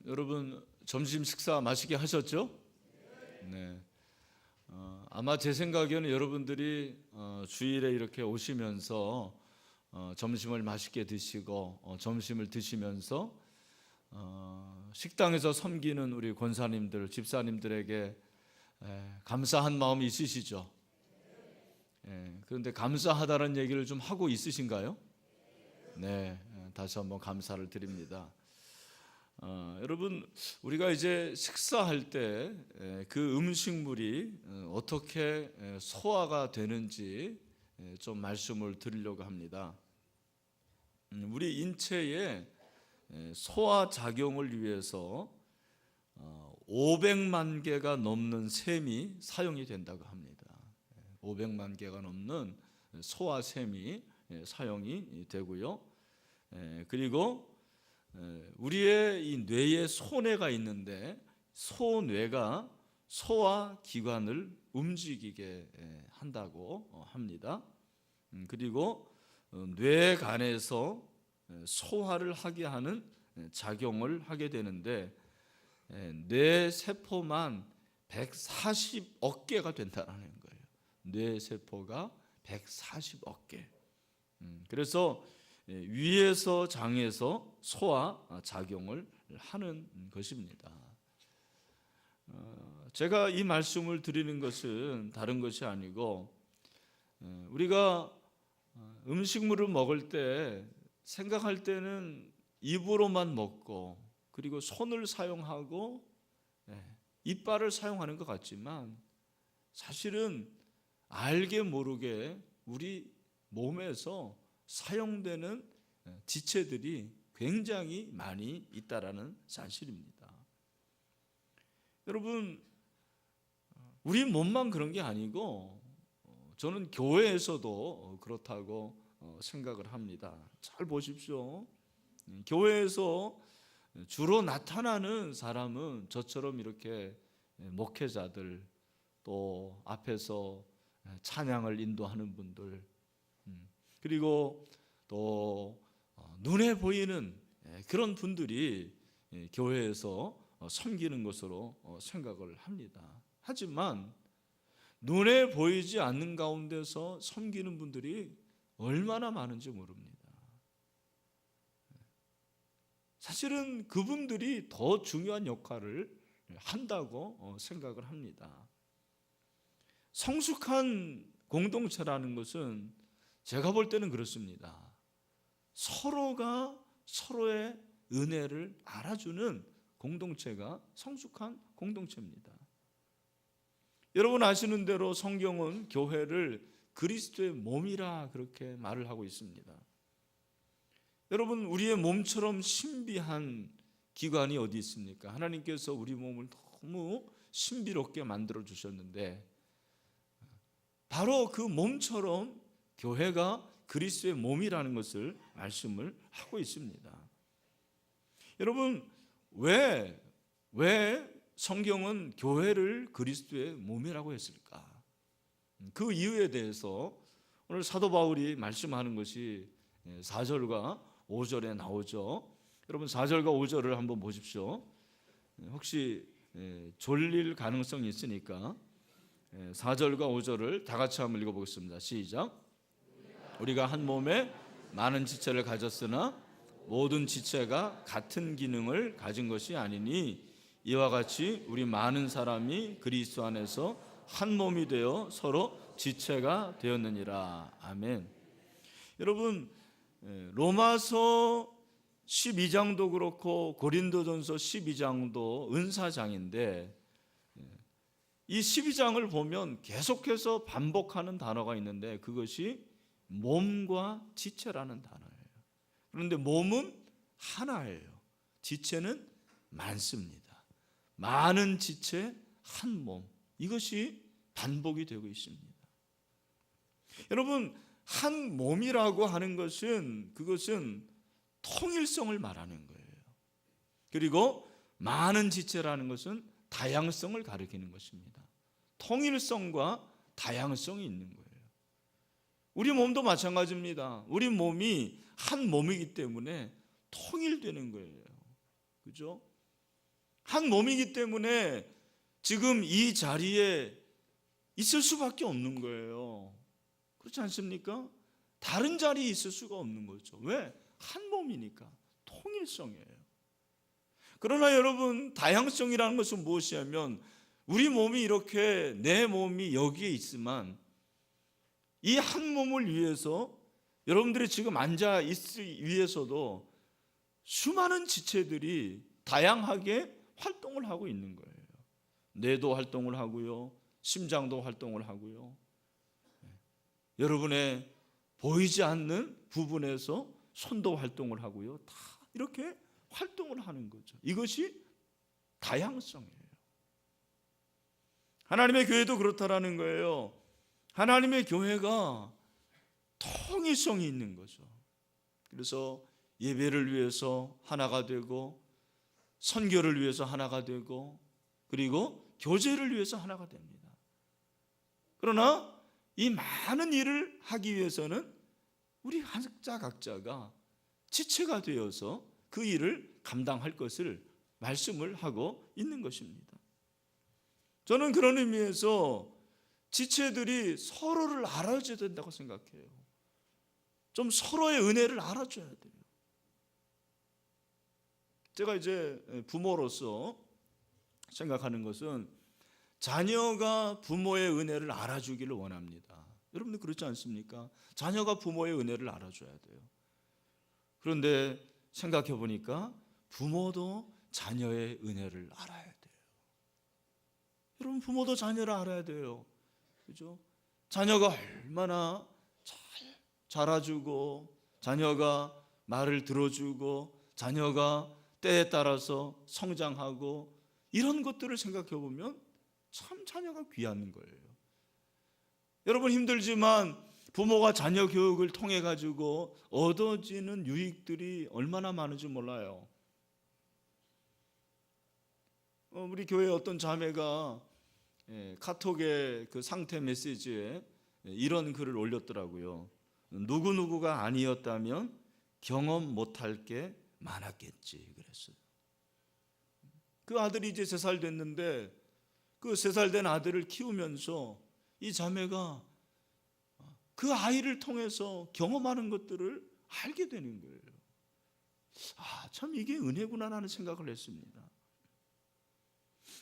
여러분 점심 식사 맛있게 하셨죠? 네. 아마 제 생각에는 여러분들이 주일에 이렇게 오시면서 점심을 맛있게 드시고 점심을 드시면서 식당에서 섬기는 우리 권사님들, 집사님들에게 감사한 마음이 있으시죠? 그런데 감사하다는 얘기를 좀 하고 있으신가요? 네, 다시 한번 감사를 드립니다. 여러분, 우리가 이제 식사할 때 그 음식물이 어떻게 소화가 되는지 좀 말씀을 드리려고 합니다. 우리 인체의 소화 작용을 위해서 500만 개가 넘는 셈이 사용이 된다고 합니다. 500만 개가 넘는 소화샘이 사용이 되고요. 그리고 우리의 이 뇌에 소뇌가 있는데 소뇌가 소화기관을 움직이게 한다고 합니다. 그리고 뇌간에서 소화를 하게 하는 작용을 하게 되는데 뇌세포만 140억 개가 된다는 거예요. 뇌세포가 140억 개. 그래서 위에서 장에서 소화 작용을 하는 것입니다. 제가 이 말씀을 드리는 것은 다른 것이 아니고 우리가 음식물을 먹을 때 생각할 때는 입으로만 먹고 그리고 손을 사용하고 이빨을 사용하는 것 같지만 사실은 알게 모르게 우리 몸에서 사용되는 지체들이 굉장히 많이 있다라는 사실입니다. 여러분, 우리 몸만 그런 게 아니고 저는 교회에서도 그렇다고 생각을 합니다. 잘 보십시오. 교회에서 주로 나타나는 사람은 저처럼 이렇게 목회자들, 또 앞에서 찬양을 인도하는 분들, 그리고 또 눈에 보이는 그런 분들이 교회에서 섬기는 것으로 생각을 합니다. 하지만 눈에 보이지 않는 가운데서 섬기는 분들이 얼마나 많은지 모릅니다. 사실은 그분들이 더 중요한 역할을 한다고 생각을 합니다. 성숙한 공동체라는 것은 제가 볼 때는 그렇습니다. 서로가 서로의 은혜를 알아주는 공동체가 성숙한 공동체입니다. 여러분 아시는 대로 성경은 교회를 그리스도의 몸이라 그렇게 말을 하고 있습니다. 여러분, 우리의 몸처럼 신비한 기관이 어디 있습니까? 하나님께서 우리 몸을 너무 신비롭게 만들어 주셨는데 바로 그 몸처럼 교회가 그리스도의 몸이라는 것을 말씀을 하고 있습니다. 여러분, 왜 성경은 교회를 그리스도의 몸이라고 했을까? 그 이유에 대해서 오늘 사도 바울이 말씀하는 것이 4절과 5절에 나오죠. 여러분 4절과 5절을 한번 보십시오. 혹시 졸릴 가능성이 있으니까 4절과 5절을 다 같이 한번 읽어보겠습니다. 시작. 우리가 한 몸에 많은 지체를 가졌으나 모든 지체가 같은 기능을 가진 것이 아니니 이와 같이 우리 많은 사람이 그리스도 안에서 한 몸이 되어 서로 지체가 되었느니라. 아멘. 여러분, 로마서 12장도 그렇고 고린도전서 12장도 은사장인데 이 12장을 보면 계속해서 반복하는 단어가 있는데 그것이 몸과 지체라는 단어예요. 그런데 몸은 하나예요. 지체는 많습니다. 많은 지체, 한 몸. 이것이 반복이 되고 있습니다. 여러분, 한 몸이라고 하는 것은 그것은 통일성을 말하는 거예요. 그리고 많은 지체라는 것은 다양성을 가리키는 것입니다. 통일성과 다양성이 있는 거예요. 우리 몸도 마찬가지입니다. 우리 몸이 한 몸이기 때문에 통일되는 거예요. 그죠? 한 몸이기 때문에 지금 이 자리에 있을 수밖에 없는 거예요. 그렇지 않습니까? 다른 자리에 있을 수가 없는 거죠. 왜? 한 몸이니까. 통일성이에요. 그러나 여러분, 다양성이라는 것은 무엇이냐면 우리 몸이 이렇게 내 몸이 여기에 있지만 이 한 몸을 위해서 여러분들이 지금 앉아 있기 위해서도 수많은 지체들이 다양하게 활동을 하고 있는 거예요. 뇌도 활동을 하고요, 심장도 활동을 하고요, 여러분의 보이지 않는 부분에서 손도 활동을 하고요, 다 이렇게 활동을 하는 거죠. 이것이 다양성이에요. 하나님의 교회도 그렇다라는 거예요. 하나님의 교회가 통일성이 있는 거죠. 그래서 예배를 위해서 하나가 되고, 선교를 위해서 하나가 되고, 그리고 교제를 위해서 하나가 됩니다. 그러나 이 많은 일을 하기 위해서는 우리 각자가 지체가 되어서 그 일을 감당할 것을 말씀을 하고 있는 것입니다. 저는 그런 의미에서 지체들이 서로를 알아줘야 된다고 생각해요. 좀 서로의 은혜를 알아줘야 돼요. 제가 이제 부모로서 생각하는 것은 자녀가 부모의 은혜를 알아주기를 원합니다. 여러분들 그렇지 않습니까? 자녀가 부모의 은혜를 알아줘야 돼요. 그런데 생각해 보니까 부모도 자녀의 은혜를 알아야 돼요. 여러분, 부모도 자녀를 알아야 돼요. 그죠? 자녀가 얼마나 자라주고, 자녀가 말을 들어주고, 자녀가 때에 따라서 성장하고, 이런 것들을 생각해 보면 참 자녀가 귀한 거예요. 여러분, 힘들지만 부모가 자녀 교육을 통해 가지고 얻어지는 유익들이 얼마나 많은지 몰라요. 우리 교회 어떤 자매가 카톡의 그 상태 메시지에 이런 글을 올렸더라고요. 누구누구가 아니었다면 경험 못할 게 많았겠지 그랬어요. 그 아들이 이제 3살 됐는데 그 3살 된 아들을 키우면서 이 자매가 그 아이를 통해서 경험하는 것들을 알게 되는 거예요. 참 이게 은혜구나라는 생각을 했습니다.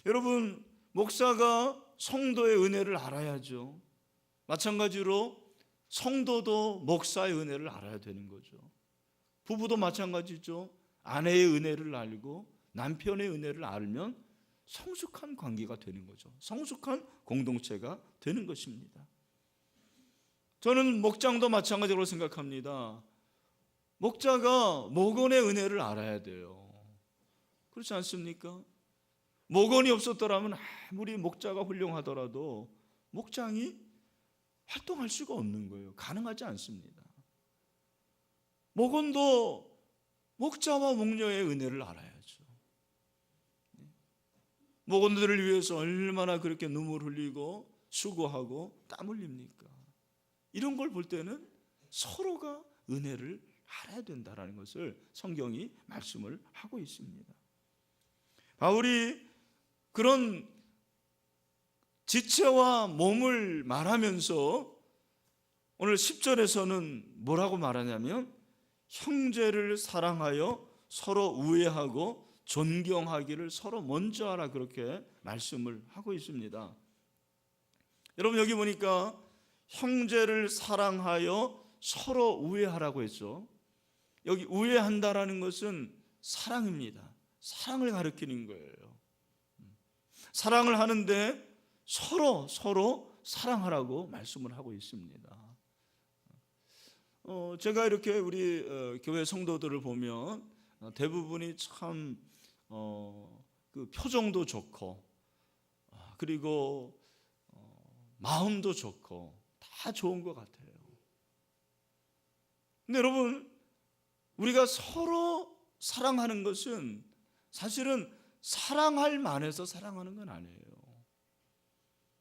여러분, 목사가 성도의 은혜를 알아야죠. 마찬가지로 성도도 목사의 은혜를 알아야 되는 거죠. 부부도 마찬가지죠. 아내의 은혜를 알고 남편의 은혜를 알면 성숙한 관계가 되는 거죠. 성숙한 공동체가 되는 것입니다. 저는 목장도 마찬가지로 생각합니다. 목자가 목원의 은혜를 알아야 돼요. 그렇지 않습니까? 목원이 없었더라면 아무리 목자가 훌륭하더라도 목장이 활동할 수가 없는 거예요. 가능하지 않습니다. 목원도 목자와 목녀의 은혜를 알아야죠. 목원들을 위해서 얼마나 그렇게 눈물 흘리고 수고하고 땀 흘립니까? 이런 걸 볼 때는 서로가 은혜를 알아야 된다는 것을 성경이 말씀을 하고 있습니다. 바울이 그런 지체와 몸을 말하면서 오늘 10절에서는 뭐라고 말하냐면 형제를 사랑하여 서로 우애하고 존경하기를 서로 먼저 하라, 그렇게 말씀을 하고 있습니다. 여러분, 여기 보니까 형제를 사랑하여 서로 우애하라고 했죠. 여기 우애한다라는 것은 사랑입니다. 사랑을 가리키는 거예요. 사랑을 하는데 서로 사랑하라고 말씀을 하고 있습니다. 제가 이렇게 우리 교회 성도들을 보면 대부분이 참 그 표정도 좋고 그리고 마음도 좋고 다 좋은 것 같아요. 근데 여러분, 우리가 서로 사랑하는 것은 사실은 사랑할 만해서 사랑하는 건 아니에요.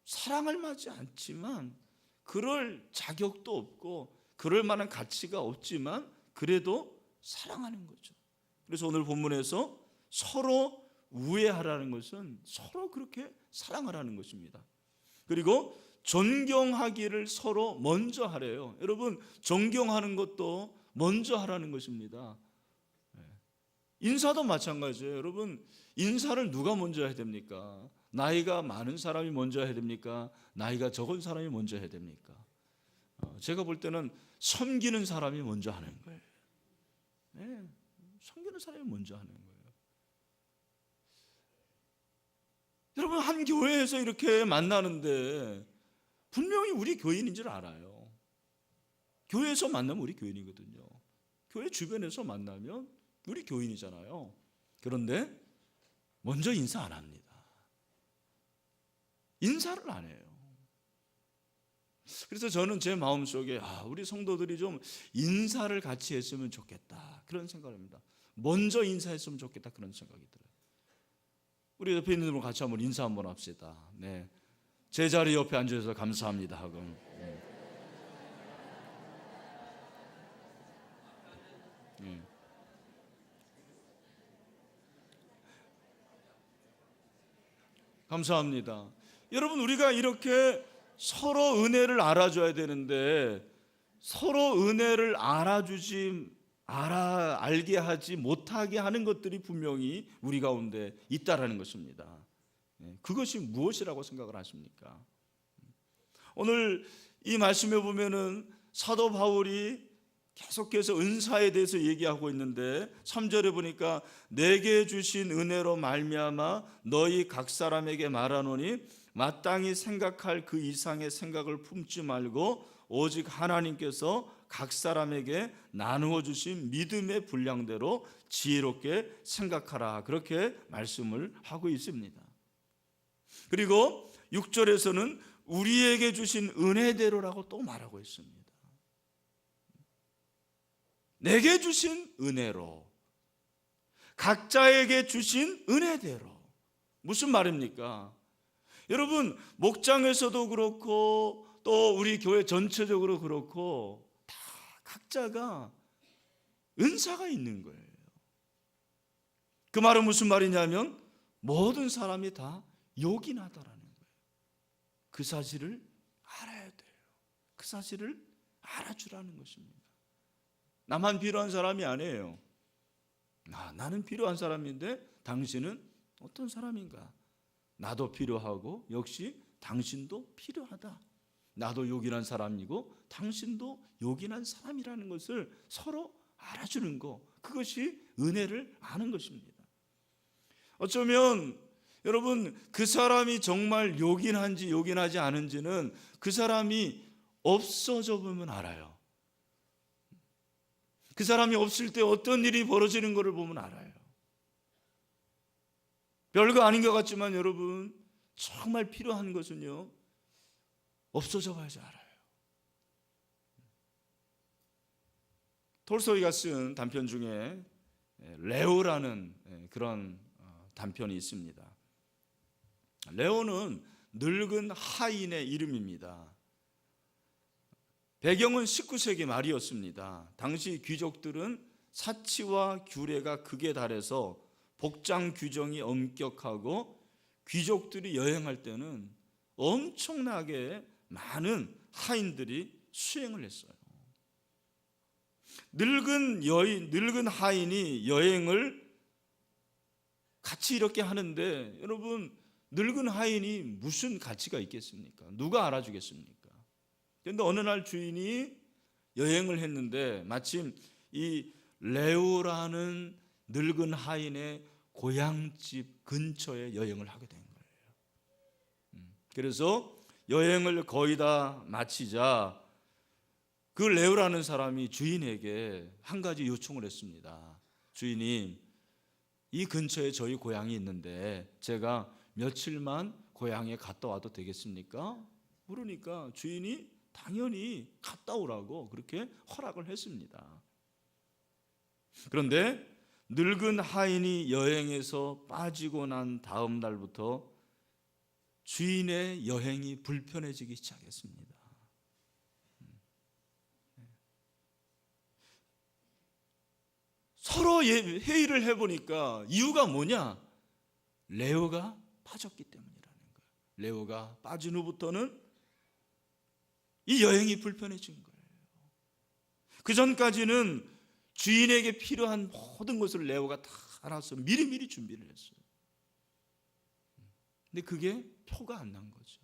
사랑할 만하지 않지만 그럴 자격도 없고 그럴 만한 가치가 없지만 그래도 사랑하는 거죠. 그래서 오늘 본문에서 서로 우애하라는 것은 서로 그렇게 사랑하라는 것입니다. 그리고 존경하기를 서로 먼저 하래요. 여러분, 존경하는 것도 먼저 하라는 것입니다. 인사도 마찬가지예요. 여러분, 인사를 누가 먼저 해야 됩니까? 나이가 많은 사람이 먼저 해야 됩니까? 나이가 적은 사람이 먼저 해야 됩니까? 제가 볼 때는 섬기는 사람이 먼저 하는 거예요. 네, 섬기는 사람이 먼저 하는 거예요. 여러분, 한 교회에서 이렇게 만나는데 분명히 우리 교인인 줄 알아요. 교회에서 만나면 우리 교인이거든요. 교회 주변에서 만나면 우리 교인이잖아요. 그런데 먼저 인사 안 합니다. 인사를 안 해요. 그래서 저는 제 마음속에 우리 성도들이 좀 인사를 같이 했으면 좋겠다, 그런 생각을 합니다. 먼저 인사했으면 좋겠다, 그런 생각이 들어요. 우리 옆에 있는 분과 같이 한번 인사 한번 합시다. 네, 제 자리 옆에 앉아주셔서 감사합니다 하고. 네. 감사합니다. 여러분, 우리가 이렇게 서로 은혜를 알아줘야 되는데 서로 은혜를 알게 하지 못하게 하는 것들이 분명히 우리 가운데 있다라는 것입니다. 그것이 무엇이라고 생각을 하십니까? 오늘 이 말씀에 보면은 사도 바울이 계속해서 은사에 대해서 얘기하고 있는데 3절에 보니까 내게 주신 은혜로 말미암아 너희 각 사람에게 말하노니 마땅히 생각할 그 이상의 생각을 품지 말고 오직 하나님께서 각 사람에게 나누어 주신 믿음의 분량대로 지혜롭게 생각하라, 그렇게 말씀을 하고 있습니다. 그리고 6절에서는 우리에게 주신 은혜대로라고 또 말하고 있습니다. 내게 주신 은혜로, 각자에게 주신 은혜대로. 무슨 말입니까? 여러분, 목장에서도 그렇고 또 우리 교회 전체적으로 그렇고 다 각자가 은사가 있는 거예요. 그 말은 무슨 말이냐면 모든 사람이 다 요긴하다라는 거예요. 그 사실을 알아야 돼요. 그 사실을 알아주라는 것입니다. 나만 필요한 사람이 아니에요. 나는 필요한 사람인데 당신은 어떤 사람인가? 나도 필요하고 역시 당신도 필요하다. 나도 요긴한 사람이고 당신도 요긴한 사람이라는 것을 서로 알아주는 것, 그것이 은혜를 아는 것입니다. 어쩌면 여러분, 그 사람이 정말 요긴한지 요긴하지 않은지는 그 사람이 없어져 보면 알아요. 그 사람이 없을 때 어떤 일이 벌어지는 것을 보면 알아요. 별거 아닌 것 같지만 여러분, 정말 필요한 것은요, 없어져 봐야지 알아요. 톨스토이가 쓴 단편 중에 레오라는 그런 단편이 있습니다. 레오는 늙은 하인의 이름입니다. 배경은 19세기 말이었습니다. 당시 귀족들은 사치와 규례가 극에 달해서 복장 규정이 엄격하고 귀족들이 여행할 때는 엄청나게 많은 하인들이 수행을 했어요. 늙은 하인이 여행을 같이 이렇게 하는데 여러분, 늙은 하인이 무슨 가치가 있겠습니까? 누가 알아주겠습니까? 그런데 어느 날 주인이 여행을 했는데 마침 이 레오라는 늙은 하인의 고향집 근처에 여행을 하게 된 거예요. 그래서 여행을 거의 다 마치자 그 레오라는 사람이 주인에게 한 가지 요청을 했습니다. 주인님, 이 근처에 저희 고향이 있는데 제가 며칠만 고향에 갔다 와도 되겠습니까? 물으니까 주인이 당연히 갔다 오라고 그렇게 허락을 했습니다. 그런데 늙은 하인이 여행에서 빠지고 난 다음 날부터 주인의 여행이 불편해지기 시작했습니다. 서로 회의를 해보니까 이유가 뭐냐? 레오가 빠졌기 때문이라는 거예요. 레오가 빠진 후부터는 이 여행이 불편해진 거예요. 그 전까지는 주인에게 필요한 모든 것을 레오가 다 알아서 미리미리 준비를 했어요. 근데 그게 표가 안 난 거죠.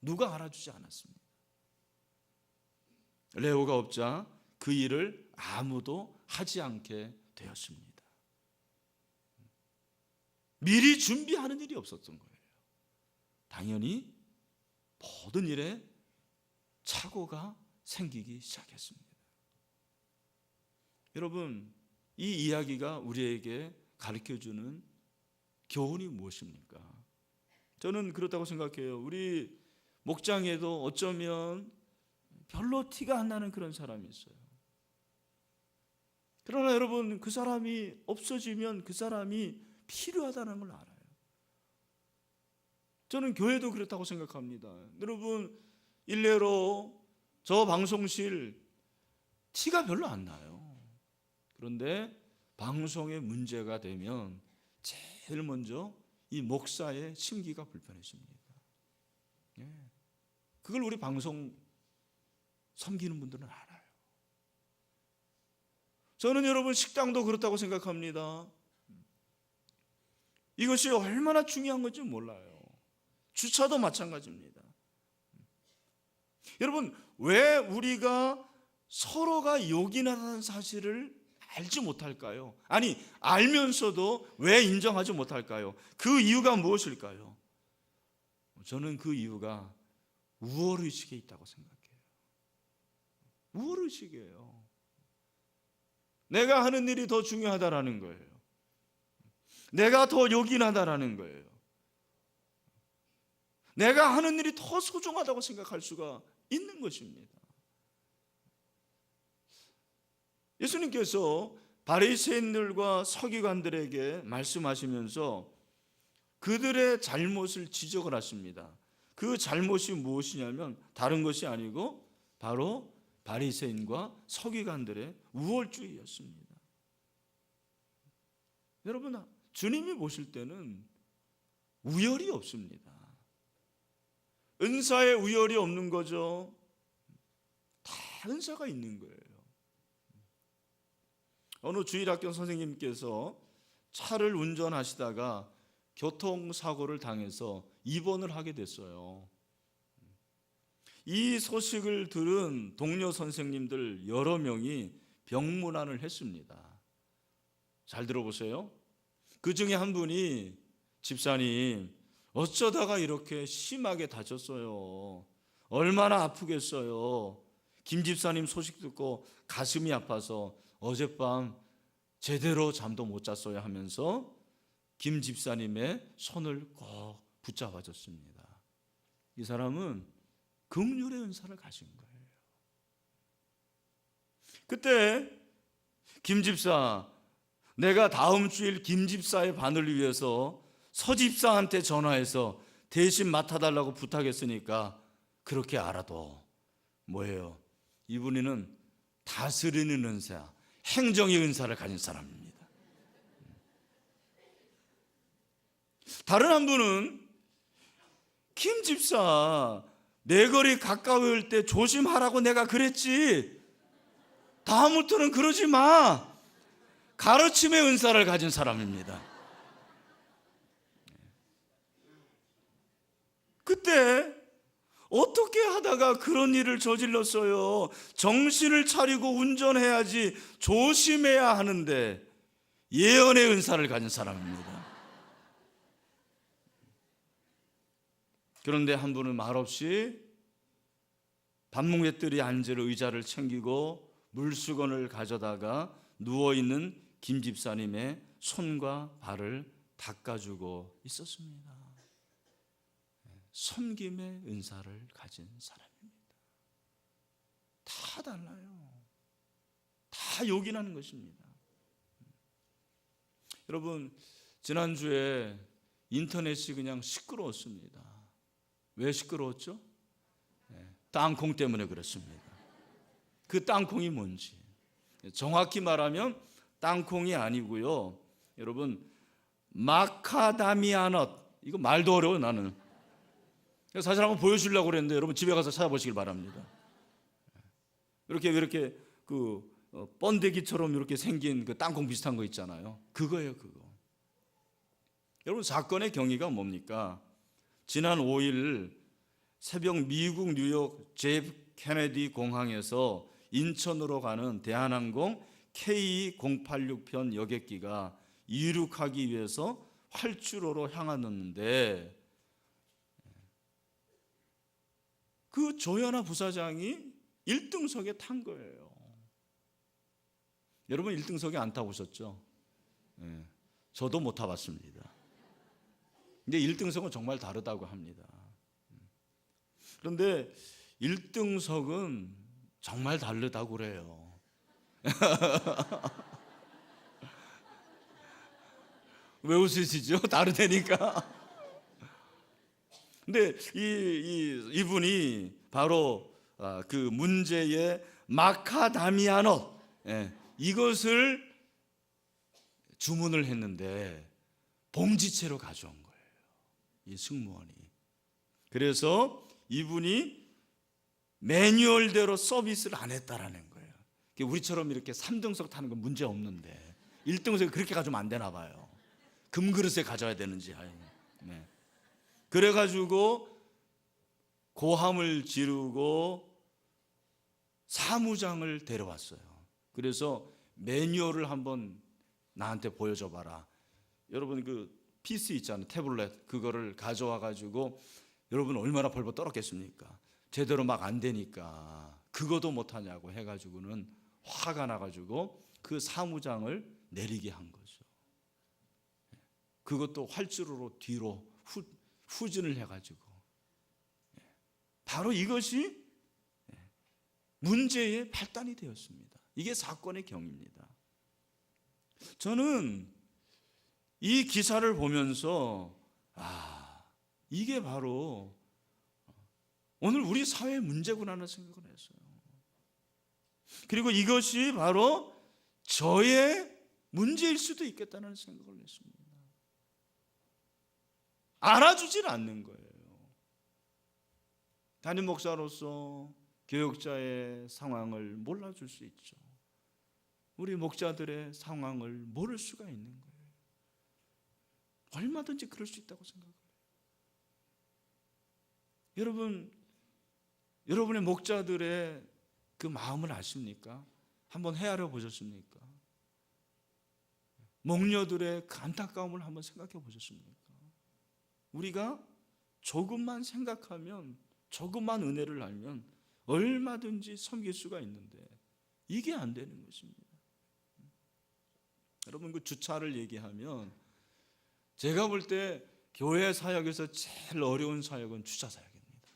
누가 알아주지 않았습니다. 레오가 없자 그 일을 아무도 하지 않게 되었습니다. 미리 준비하는 일이 없었던 거예요. 당연히 모든 일에 착오가 생기기 시작했습니다. 여러분, 이 이야기가 우리에게 가르쳐주는 교훈이 무엇입니까? 저는 그렇다고 생각해요. 우리 목장에도 어쩌면 별로 티가 안 나는 그런 사람이 있어요. 그러나 여러분, 그 사람이 없어지면 그 사람이 필요하다는 걸 알아요. 저는 교회도 그렇다고 생각합니다. 여러분, 일례로 저 방송실 티가 별로 안 나요. 그런데 방송에 문제가 되면 제일 먼저 이 목사의 심기가 불편해집니다. 그걸 우리 방송 섬기는 분들은 알아요. 저는 여러분 식당도 그렇다고 생각합니다. 이것이 얼마나 중요한 건지 몰라요. 주차도 마찬가지입니다. 여러분, 왜 우리가 서로가 요긴하다는 사실을 알지 못할까요? 아니, 알면서도 왜 인정하지 못할까요? 그 이유가 무엇일까요? 저는 그 이유가 우월의식에 있다고 생각해요. 우월의식이에요. 내가 하는 일이 더 중요하다라는 거예요. 내가 더 요긴하다라는 거예요. 내가 하는 일이 더 소중하다고 생각할 수가 있는 것입니다. 예수님께서 바리새인들과 서기관들에게 말씀하시면서 그들의 잘못을 지적을 하십니다. 그 잘못이 무엇이냐면 다른 것이 아니고 바로 바리새인과 서기관들의 우월주의였습니다. 여러분, 주님이 보실 때는 우열이 없습니다. 은사에 우열이 없는 거죠. 다 은사가 있는 거예요. 어느 주일학교 선생님께서 차를 운전하시다가 교통사고를 당해서 입원을 하게 됐어요. 이 소식을 들은 동료 선생님들 여러 명이 병문안을 했습니다. 잘 들어보세요. 그 중에 한 분이 집사님, 어쩌다가 이렇게 심하게 다쳤어요. 얼마나 아프겠어요. 김 집사님 소식 듣고 가슴이 아파서 어젯밤 제대로 잠도 못 잤어요 하면서 김 집사님의 손을 꼭 붙잡아줬습니다. 이 사람은 긍휼의 은사를 가진 거예요. 그때 김 집사, 내가 다음 주일 김 집사의 반을 위해서 서 집사한테 전화해서 대신 맡아달라고 부탁했으니까 그렇게 알아도 뭐예요? 이분은 다스리는 은사, 행정의 은사를 가진 사람입니다. 다른 한 분은 김 집사, 내 거리 가까울 때 조심하라고 내가 그랬지, 다음부터는 그러지 마, 가르침의 은사를 가진 사람입니다. 그때 어떻게 하다가 그런 일을 저질렀어요? 정신을 차리고 운전해야지, 조심해야 하는데 예언의 은사를 가진 사람입니다. 그런데 한 분은 말없이 반목애들이 앉을 의자를 챙기고 물수건을 가져다가 누워있는 김 집사님의 손과 발을 닦아주고 있었습니다. 섬김의 은사를 가진 사람입니다. 다 달라요. 다 요긴하는 것입니다. 여러분, 지난주에 인터넷이 그냥 시끄러웠습니다. 왜 시끄러웠죠? 땅콩 때문에 그렇습니다. 그 땅콩이 뭔지 정확히 말하면 땅콩이 아니고요, 여러분, 마카다미아넛. 이거 말도 어려워 나는. 사실 한번 보여주려고 그랬는데 여러분 집에 가서 찾아보시길 바랍니다. 이렇게 그 번데기처럼 이렇게 생긴 그 땅콩 비슷한 거 있잖아요. 그거예요, 그거. 여러분 사건의 경위가 뭡니까? 지난 5일 새벽 미국 뉴욕 JF 케네디 공항에서 인천으로 가는 대한항공 K086편 여객기가 이륙하기 위해서 활주로로 향하는데 그 조현아 부사장이 1등석에 탄 거예요. 여러분 1등석에 안 타보셨죠? 네, 저도 못 타봤습니다. 근데 1등석은 정말 다르다고 합니다. 그런데 1등석은 정말 다르다고 그래요. 왜 웃으시죠? 다르다니까. 근데 이분이 바로 그 문제의 마카다미아넛, 이것을 주문을 했는데 봉지채로 가져온 거예요, 이 승무원이. 그래서 이분이 매뉴얼대로 서비스를 안 했다라는 거예요. 우리처럼 이렇게 3등석 타는 건 문제 없는데 1등석에 그렇게 가져오면 안 되나 봐요. 금그릇에 가져야 되는지. 네. 그래가지고 고함을 지르고 사무장을 데려왔어요. 그래서 매뉴얼을 한번 나한테 보여줘 봐라. 여러분 그 PC 있잖아요, 태블릿. 그거를 가져와 가지고 여러분 얼마나 벌벌 떨었겠습니까? 제대로 막 안 되니까 그거도 못하냐고 해가지고는 화가 나가지고 그 사무장을 내리게 한 거죠. 그것도 활주로로 뒤로 후진을 해가지고. 바로 이것이 문제의 발단이 되었습니다. 이게 사건의 경위입니다. 저는 이 기사를 보면서 이게 바로 오늘 우리 사회의 문제구나 하는 생각을 했어요. 그리고 이것이 바로 저의 문제일 수도 있겠다는 생각을 했습니다. 알아주질 않는 거예요. 담임 목사로서 교역자의 상황을 몰라줄 수 있죠. 우리 목자들의 상황을 모를 수가 있는 거예요. 얼마든지 그럴 수 있다고 생각해요. 여러분의 목자들의 그 마음을 아십니까? 한번 헤아려 보셨습니까? 목녀들의 그 안타까움을 한번 생각해 보셨습니까? 우리가 조금만 생각하면, 조금만 은혜를 알면 얼마든지 섬길 수가 있는데 이게 안 되는 것입니다. 여러분 그 주차를 얘기하면 제가 볼 때 교회 사역에서 제일 어려운 사역은 주차 사역입니다.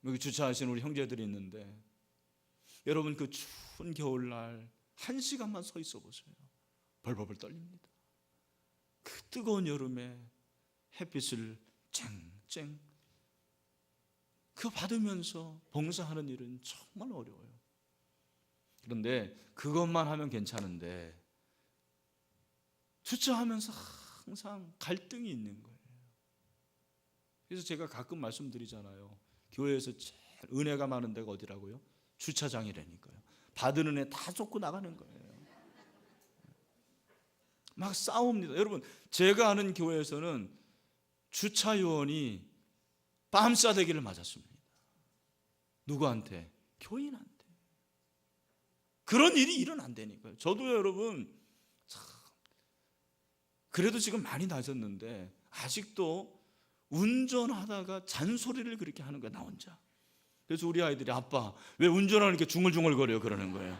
여기 주차하시는 우리 형제들이 있는데 여러분 그 추운 겨울날 1시간만 서 있어 보세요. 벌벌벌 떨립니다. 그 뜨거운 여름에 햇빛을 쨍쨍 그거 받으면서 봉사하는 일은 정말 어려워요. 그런데 그것만 하면 괜찮은데 주차하면서 항상 갈등이 있는 거예요. 그래서 제가 가끔 말씀드리잖아요. 교회에서 제일 은혜가 많은 데가 어디라고요? 주차장이라니까요. 받은 은혜 다 쏟고 나가는 거예요. 막 싸웁니다. 여러분 제가 아는 교회에서는 주차 요원이 뺨싸대기를 맞았습니다. 누구한테? 교인한테. 그런 일이 일어난다니까요. 저도 여러분 참 그래도 지금 많이 낮았는데 아직도 운전하다가 잔소리를 그렇게 하는 거야, 나 혼자. 그래서 우리 아이들이 아빠 왜 운전하는 게 중얼중얼거려 그러는 거예요.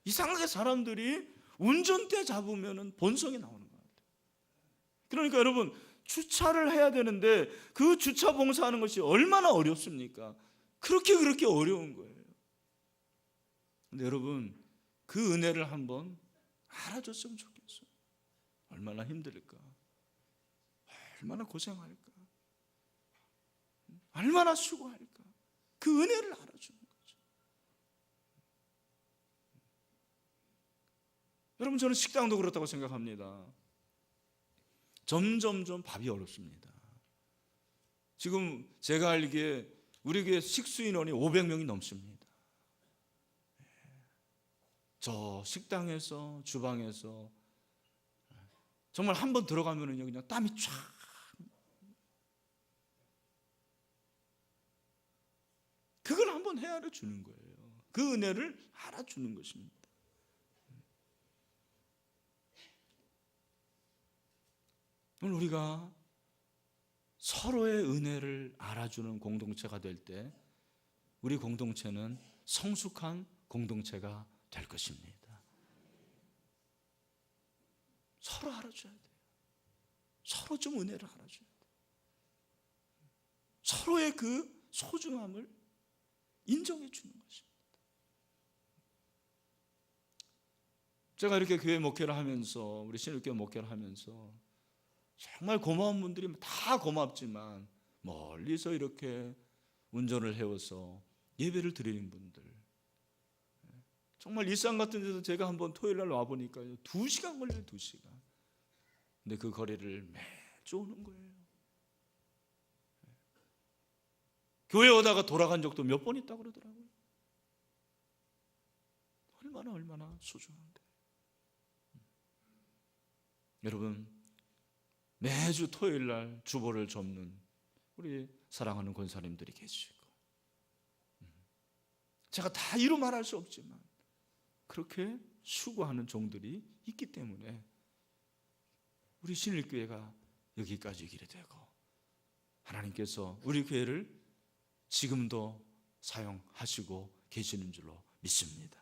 이상하게 사람들이 운전대 잡으면 본성이 나오는 것 같아요. 그러니까 여러분 주차를 해야 되는데 그 주차 봉사하는 것이 얼마나 어렵습니까? 그렇게 어려운 거예요. 근데 여러분 그 은혜를 한번 알아줬으면 좋겠어요. 얼마나 힘들까? 얼마나 고생할까? 얼마나 수고할까? 그 은혜를 알아주는 거죠. 여러분, 저는 식당도 그렇다고 생각합니다. 점점점 밥이 어렵습니다. 지금 제가 알기에 우리 교회 식수 인원이 500명이 넘습니다. 저 식당에서, 주방에서 정말 한번 들어가면은 그냥 땀이 쫙. 그걸 한번 헤아려 주는 거예요. 그 은혜를 알아주는 것입니다. 오늘 우리가 서로의 은혜를 알아주는 공동체가 될 때 우리 공동체는 성숙한 공동체가 될 것입니다. 서로 알아줘야 돼요. 서로 좀 은혜를 알아줘야 돼요. 서로의 그 소중함을 인정해 주는 것입니다. 제가 이렇게 교회 목회를 하면서, 우리 신일교회 목회를 하면서 정말 고마운 분들이 다 고맙지만 멀리서 이렇게 운전을 해와서 예배를 드리는 분들, 정말 일산 같은 데서 제가 한번 토요일 날 와보니까 2시간 걸려요. 2시간. 근데 그 거리를 매주 오는 거예요. 교회 오다가 돌아간 적도 몇 번 있다고 그러더라고요. 얼마나 소중한데. 여러분, 매주 토요일 날 주보를 접는 우리 사랑하는 권사님들이 계시고, 제가 다 이루 말할 수 없지만 그렇게 수고하는 종들이 있기 때문에 우리 신일교회가 여기까지 이르게 되고, 하나님께서 우리 교회를 지금도 사용하시고 계시는 줄로 믿습니다.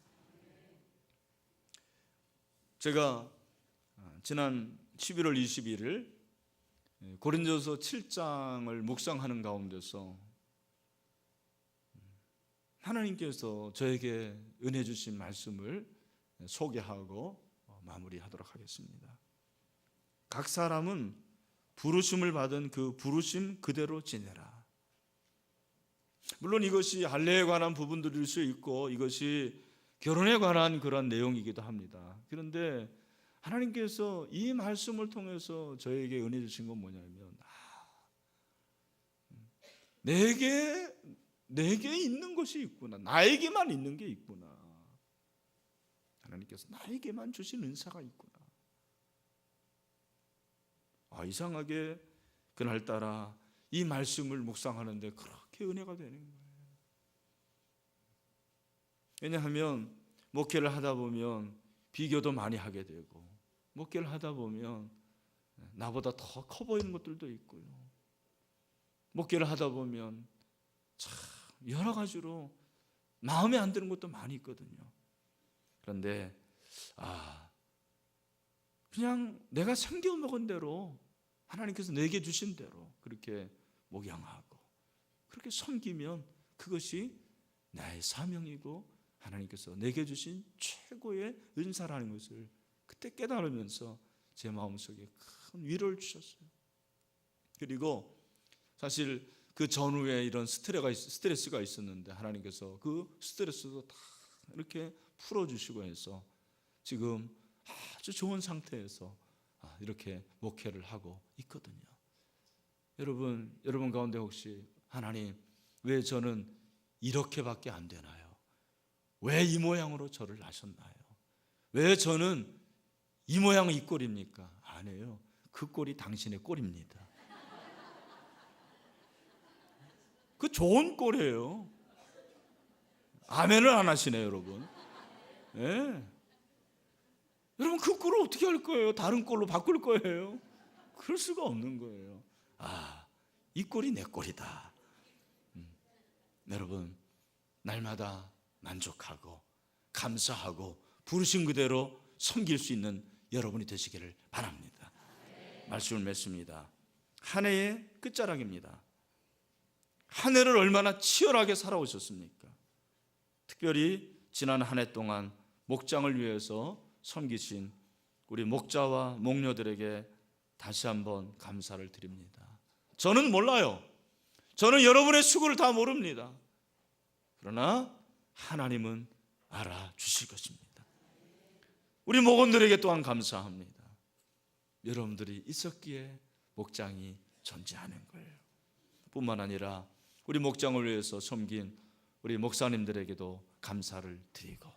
제가 지난 11월 21일 고린도서 7장을 묵상하는 가운데서 하나님께서 저에게 은혜 주신 말씀을 소개하고 마무리하도록 하겠습니다. 각 사람은 부르심을 받은 그 부르심 그대로 지내라. 물론 이것이 할례에 관한 부분들일 수 있고 이것이 결혼에 관한 그런 내용이기도 합니다. 그런데 하나님께서 이 말씀을 통해서 저에게 은혜 주신 건 뭐냐면, 내게 있는 것이 있구나. 나에게만 있는 게 있구나. 하나님께서 나에게만 주신 은사가 있구나. 이상하게 그날따라 이 말씀을 묵상하는데 그렇게 은혜가 되는 거예요. 왜냐하면 목회를 하다 보면 비교도 많이 하게 되고, 목회를 하다 보면 나보다 더 커 보이는 것들도 있고요. 목회를 하다 보면 참 여러 가지로 마음에 안 드는 것도 많이 있거든요. 그런데 그냥 내가 생겨 먹은 대로, 하나님께서 내게 주신 대로 그렇게 목양하고 그렇게 섬기면 그것이 나의 사명이고 하나님께서 내게 주신 최고의 은사라는 것을 그때 깨달으면서 제 마음속에 큰 위로를 주셨어요. 그리고 사실 그 전후에 이런 스트레스가 있었는데 하나님께서 그 스트레스도 다 이렇게 풀어주시고 해서 지금 아주 좋은 상태에서 이렇게 목회를 하고 있거든요. 여러분 가운데 혹시 하나님, 왜 저는 이렇게밖에 안 되나요? 왜 이 모양으로 저를 낳으셨나요? 왜 저는 이 모양 이 꼴입니까? 아니에요. 그 꼴이 당신의 꼴입니다. 그 좋은 꼴이에요. 아멘을 안 하시네요, 여러분. 네. 여러분, 그 꼴을 어떻게 할 거예요? 다른 꼴로 바꿀 거예요? 그럴 수가 없는 거예요. 이 꼴이 내 꼴이다. 여러분, 날마다 만족하고 감사하고 부르신 그대로 섬길 수 있는 여러분이 되시기를 바랍니다. 말씀을 맺습니다. 한 해의 끝자락입니다. 한 해를 얼마나 치열하게 살아오셨습니까? 특별히 지난 한 해 동안 목장을 위해서 섬기신 우리 목자와 목녀들에게 다시 한번 감사를 드립니다. 저는 몰라요. 저는 여러분의 수고를 다 모릅니다. 그러나 하나님은 알아주실 것입니다. 우리 목원들에게 또한 감사합니다. 여러분들이 있었기에 목장이 존재하는 거예요. 뿐만 아니라 우리 목장을 위해서 섬긴 우리 목사님들에게도 감사를 드리고,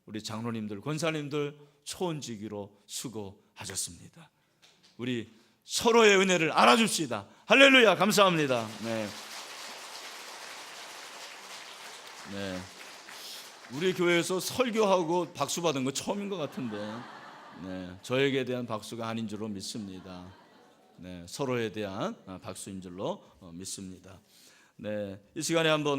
우리 장로님들, 권사님들 초원지기로 수고하셨습니다. 우리 서로의 은혜를 알아줍시다. 할렐루야, 감사합니다. 네. 우리 교회에서 설교하고 박수 받은 거 처음인 것 같은데, 저에게 대한 박수가 아닌 줄로 믿습니다. 서로에 대한 박수인 줄로 믿습니다. 이 시간에 한번